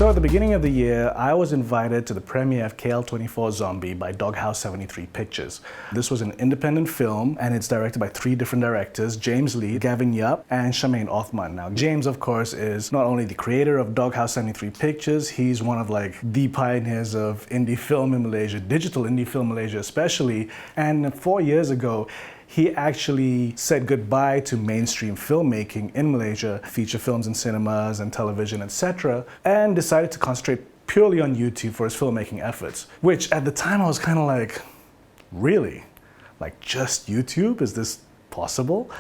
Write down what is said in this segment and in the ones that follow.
So at the beginning of the year, I was invited to the premiere of KL24 Zombie by Doghouse 73 Pictures. This was an independent film, and it's directed by 3 different directors, James Lee, Gavin Yup, and Shamaine Othman. Now, James, of course, is not only the creator of Doghouse 73 Pictures, he's one of the pioneers of indie film in Malaysia, digital indie film in Malaysia especially, and 4 years ago, he actually said goodbye to mainstream filmmaking in Malaysia, feature films in cinemas and television, etc., and decided to concentrate purely on YouTube for his filmmaking efforts. Which at the time I was kind of like, really? Like just YouTube? Is this possible?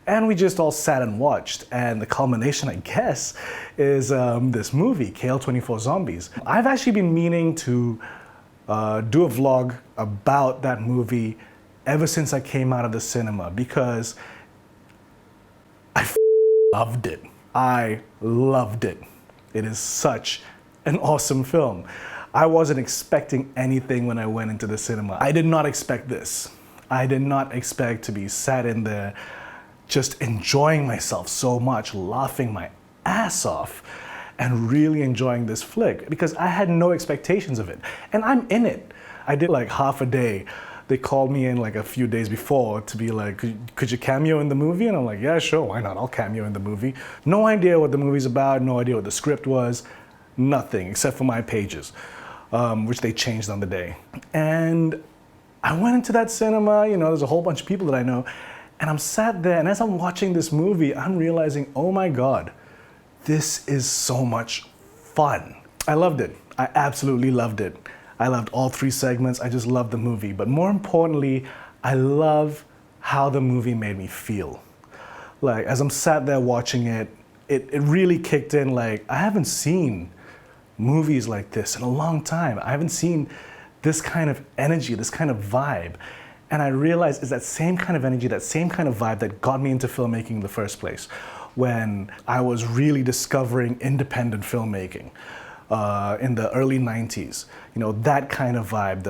And we just all sat and watched, and the culmination, I guess, is this movie, KL24 Zombies. I've actually been meaning to do a vlog about that movie ever since I came out of the cinema, because I loved it. I loved it. It is such an awesome film. I wasn't expecting anything when I went into the cinema. I did not expect this. I did not expect to be sat in there just enjoying myself so much, laughing my ass off, and really enjoying this flick, because I had no expectations of it. And I'm in it. I did like half a day. They called me in like a few days before to be like, could you cameo in the movie? And I'm like, yeah, sure, why not? I'll cameo in the movie. No idea what the movie's about, no idea what the script was, nothing except for my pages, which they changed on the day. And I went into that cinema, there's a whole bunch of people that I know, and I'm sat there, and as I'm watching this movie, I'm realizing, oh my God, this is so much fun. I loved it. I absolutely loved it. I loved all 3 segments. I just loved the movie. But more importantly, I love how the movie made me feel. Like, as I'm sat there watching it, it really kicked in. Like, I haven't seen movies like this in a long time. I haven't seen this kind of energy, this kind of vibe. And I realized it's that same kind of energy, that same kind of vibe that got me into filmmaking in the first place, when I was really discovering independent filmmaking. In the early 90s, that kind of vibe,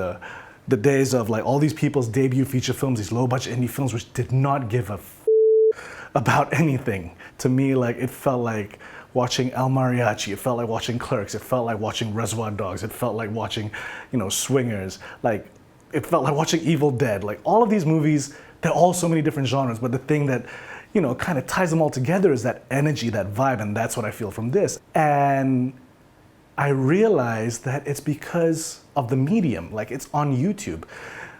the days of like all these people's debut feature films, these low budget indie films, which did not give a about anything. To me, like, it felt like watching El Mariachi, it felt like watching Clerks, it felt like watching Reservoir Dogs, it felt like watching, Swingers, like, it felt like watching Evil Dead. Like, all of these movies, they're all so many different genres, but the thing that, kind of ties them all together is that energy, that vibe, and that's what I feel from this. And I realized that it's because of the medium, like it's on YouTube.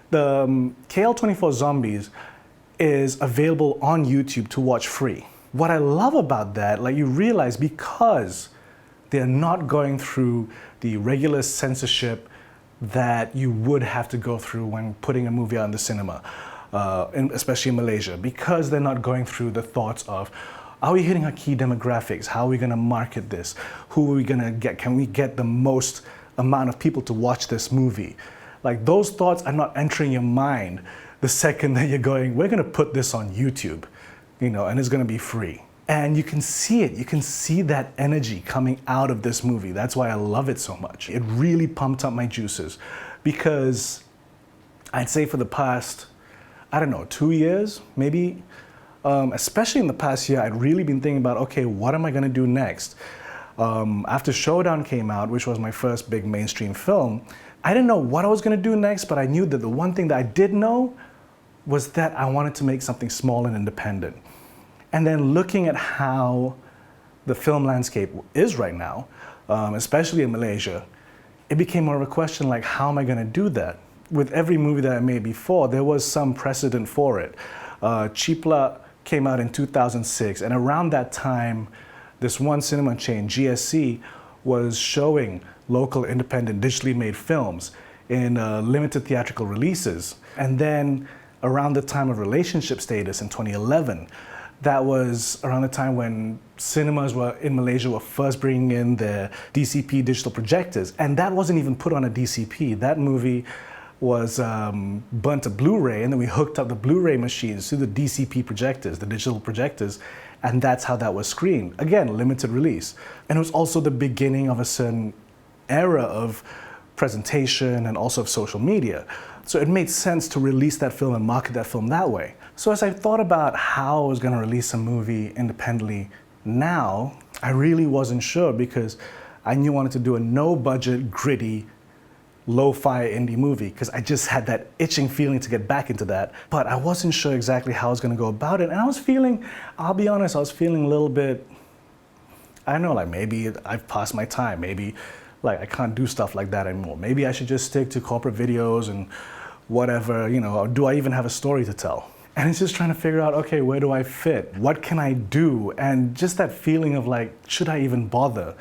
The KL24 Zombies is available on YouTube to watch free. What I love about that, like, you realize because they're not going through the regular censorship that you would have to go through when putting a movie out in the cinema, especially in Malaysia, because they're not going through the thoughts of, are we hitting our key demographics? How are we going to market this? Who are we going to get? Can we get the most amount of people to watch this movie? Like, those thoughts are not entering your mind the second that you're going, we're going to put this on YouTube, and it's going to be free. And you can see it. You can see that energy coming out of this movie. That's why I love it so much. It really pumped up my juices, because I'd say for the past, 2 years, maybe, especially in the past year, I'd really been thinking about, okay, what am I going to do next? After Showdown came out, which was my first big mainstream film, I didn't know what I was going to do next, but I knew that the one thing that I did know was that I wanted to make something small and independent. And then looking at how the film landscape is right now, especially in Malaysia, it became more of a question like, how am I going to do that? With every movie that I made before, there was some precedent for it. Chipla came out in 2006, and around that time, this one cinema chain, GSC, was showing local independent digitally made films in limited theatrical releases. And then around the time of Relationship Status in 2011, that was around the time when cinemas in Malaysia were first bringing in their DCP digital projectors, and that wasn't even put on a DCP. That movie was burnt to Blu-ray, and then we hooked up the Blu-ray machines to the DCP projectors, the digital projectors, and that's how that was screened. Again, limited release. And it was also the beginning of a certain era of presentation and also of social media. So it made sense to release that film and market that film that way. So as I thought about how I was going to release a movie independently now, I really wasn't sure, because I knew I wanted to do a no-budget, gritty, lo-fi indie movie because I just had that itching feeling to get back into that. But I wasn't sure exactly how I was going to go about it. And I was feeling, I'll be honest, I was feeling a little bit, I don't know, like maybe I've passed my time. Maybe like I can't do stuff like that anymore. Maybe I should just stick to corporate videos and whatever, you know, or do I even have a story to tell? And it's just trying to figure out, okay, where do I fit? What can I do? And just that feeling of like, should I even bother?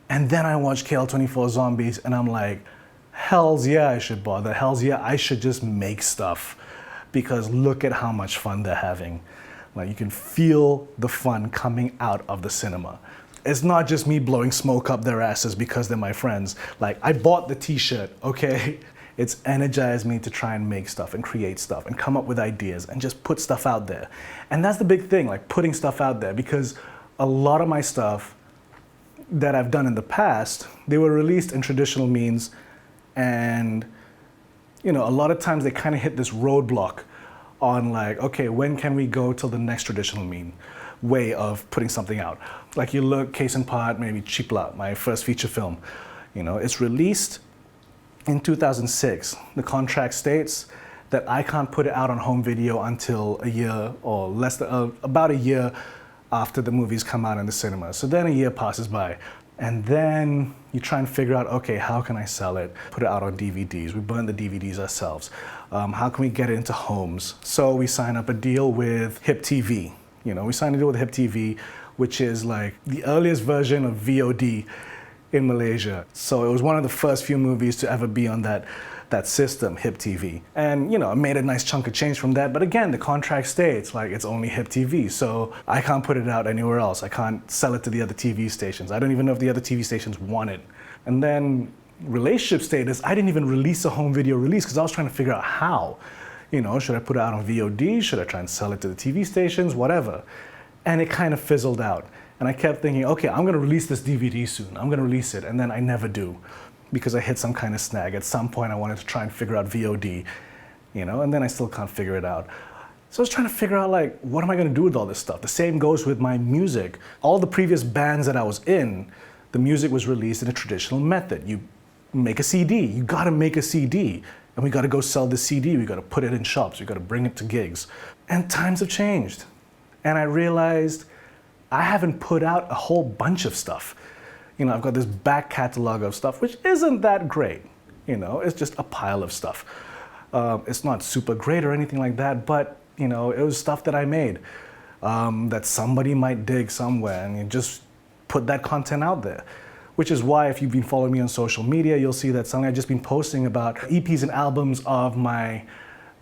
And then I watched KL24 Zombies and I'm like, hells yeah, I should bother. Hells yeah, I should just make stuff because look at how much fun they're having. Like you can feel the fun coming out of the cinema. It's not just me blowing smoke up their asses because they're my friends. Like I bought the t-shirt, okay? It's energized me to try and make stuff and create stuff and come up with ideas and just put stuff out there. And that's the big thing, like putting stuff out there, because a lot of my stuff that I've done in the past, they were released in traditional means, and you know, a lot of times they kind of hit this roadblock on like, okay, when can we go till the next traditional way of putting something out? Like you look, case in point, maybe Chipla, my first feature film. You know, it's released in 2006. The contract states that I can't put it out on home video until a year or less than, about a year after the movies come out in the cinema. So then a year passes by. And then you try and figure out, okay, how can I sell it? Put it out on DVDs. We burn the DVDs ourselves. How can we get it into homes? So we sign up a deal with Hip TV. You know, we signed a deal with Hip TV, which is like the earliest version of VOD in Malaysia. So it was one of the first few movies to ever be on that system, Hip TV. And you know, I made a nice chunk of change from that. But again, the contract states like it's only Hip TV. So I can't put it out anywhere else. I can't sell it to the other TV stations. I don't even know if the other TV stations want it. And then relationship status, I didn't even release a home video release because I was trying to figure out how. You know, should I put it out on VOD? Should I try and sell it to the TV stations? Whatever. And it kind of fizzled out. And I kept thinking, okay, I'm gonna release this DVD soon. I'm gonna release it. And then I never do because I hit some kind of snag. At some point I wanted to try and figure out VOD, you know, and then I still can't figure it out. So I was trying to figure out like, what am I gonna do with all this stuff? The same goes with my music. All the previous bands that I was in, the music was released in a traditional method. You make a CD, you gotta make a CD. And we gotta go sell the CD, we gotta put it in shops, we gotta bring it to gigs. And times have changed. And I realized I haven't put out a whole bunch of stuff. You know, I've got this back catalog of stuff, which isn't that great. You know, it's just a pile of stuff. It's not super great or anything like that, but you know, it was stuff that I made that somebody might dig somewhere, and you just put that content out there. Which is why if you've been following me on social media, you'll see that something I've just been posting about EPs and albums of my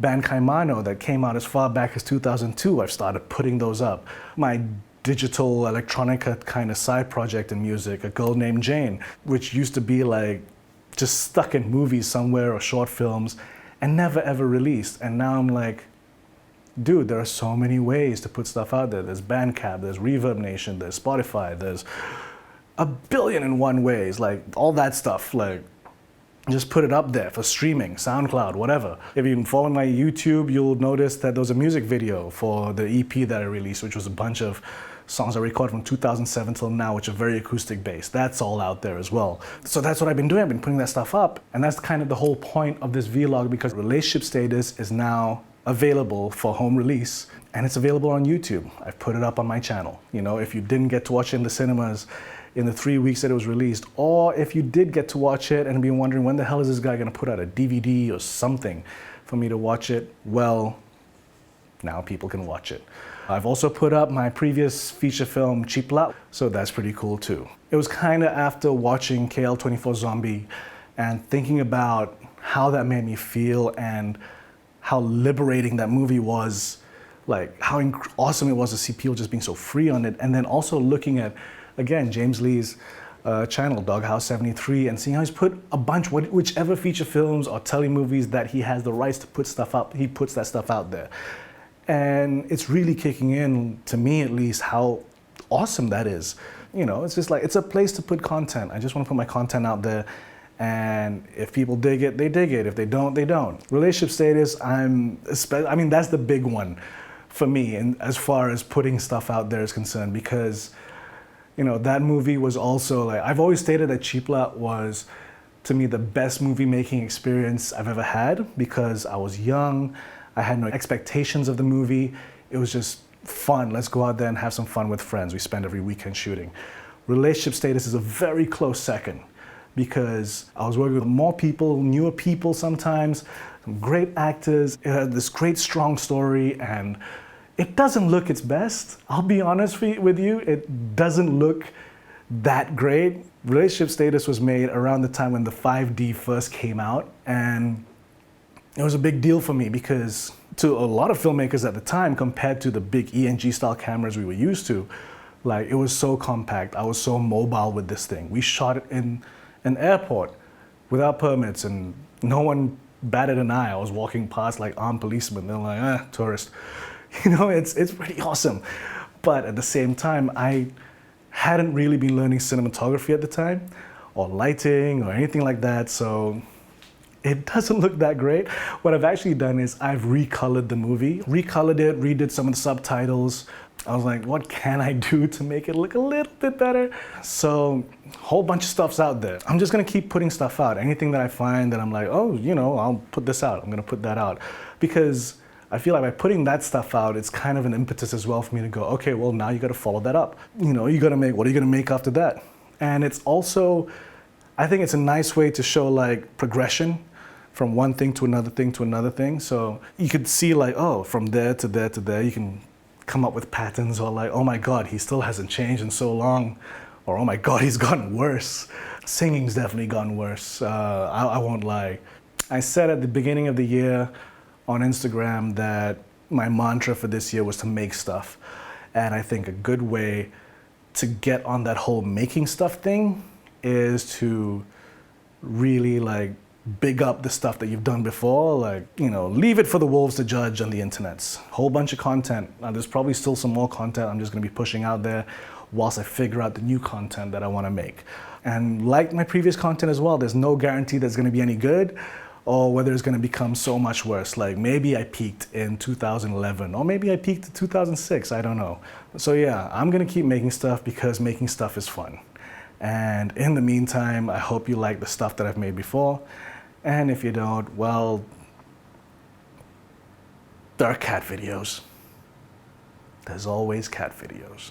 band Kaimano that came out as far back as 2002. I've started putting those up. My digital electronica kind of side project in music, A Girl Named Jane, which used to be like just stuck in movies somewhere or short films and never ever released. And now I'm like, dude, there are so many ways to put stuff out there. There's Bandcamp, there's Reverb Nation, there's Spotify, there's a billion and one ways, like all that stuff, like just put it up there for streaming, SoundCloud, whatever. If you follow my YouTube, you'll notice that there was a music video for the EP that I released, which was a bunch of songs I recorded from 2007 till now, which are very acoustic based. That's all out there as well. So that's what I've been doing. I've been putting that stuff up. And that's kind of the whole point of this vlog, because Relationship Status is now available for home release, and it's available on YouTube. I've put it up on my channel. You know, if you didn't get to watch it in the cinemas in the 3 weeks that it was released, or if you did get to watch it and been wondering when the hell is this guy gonna put out a DVD or something for me to watch it, well, now people can watch it. I've also put up my previous feature film, Chipla, so that's pretty cool too. It was kind of after watching KL24 Zombie and thinking about how that made me feel and how liberating that movie was, like how awesome it was to see people just being so free on it, and then also looking at, again, James Lee's channel, Doghouse 73, and seeing how he's put a bunch, whichever feature films or telemovies that he has the rights to put stuff up, he puts that stuff out there. And it's really kicking in, to me at least, how awesome that is. You know, it's just like, it's a place to put content. I just want to put my content out there, and if people dig it, they dig it. If they don't, they don't. Relationship Status, I mean, that's the big one for me, and as far as putting stuff out there is concerned, because That movie was also like, I've always stated that Chipla was, to me, the best movie making experience I've ever had because I was young. I had no expectations of the movie. It was just fun. Let's go out there and have some fun with friends. We spend every weekend shooting. Relationship Status is a very close second because I was working with more people, newer people sometimes, some great actors. It had this great, strong story, and it doesn't look its best. I'll be honest with you, it doesn't look that great. Relationship Status was made around the time when the 5D first came out, and it was a big deal for me because to a lot of filmmakers at the time, compared to the big ENG style cameras we were used to, like, it was so compact. I was so mobile with this thing. We shot it in an airport without permits, and no one batted an eye. I was walking past like armed policemen. They're like, tourist. It's pretty awesome. But at the same time, I hadn't really been learning cinematography at the time, or lighting, or anything like that. So it doesn't look that great. What I've actually done is I've recolored the movie, recolored it, redid some of the subtitles. I was like, what can I do to make it look a little bit better? So a whole bunch of stuff's out there. I'm just gonna keep putting stuff out. Anything that I find that I'm like, I'll put this out, I'm gonna put that out. Because I feel like by putting that stuff out, it's kind of an impetus as well for me to go, okay, well, now you gotta follow that up. What are you gonna make after that? And it's also, I think it's a nice way to show like progression from one thing to another thing to another thing. So you could see like, from there to there to there, you can come up with patterns, or like, oh my God, he still hasn't changed in so long, or oh my God, he's gotten worse. Singing's definitely gotten worse. I won't lie. I said at the beginning of the year on Instagram that my mantra for this year was to make stuff. And I think a good way to get on that whole making stuff thing is to really like big up the stuff that you've done before, like, leave it for the wolves to judge on the internets. Whole bunch of content. Now, there's probably still some more content I'm just gonna be pushing out there whilst I figure out the new content that I wanna make. And like my previous content as well, there's no guarantee that it's gonna be any good or whether it's gonna become so much worse. Like maybe I peaked in 2011 or maybe I peaked in 2006, I don't know. So yeah, I'm gonna keep making stuff because making stuff is fun. And in the meantime, I hope you like the stuff that I've made before. And if you don't, well, there are cat videos. There's always cat videos.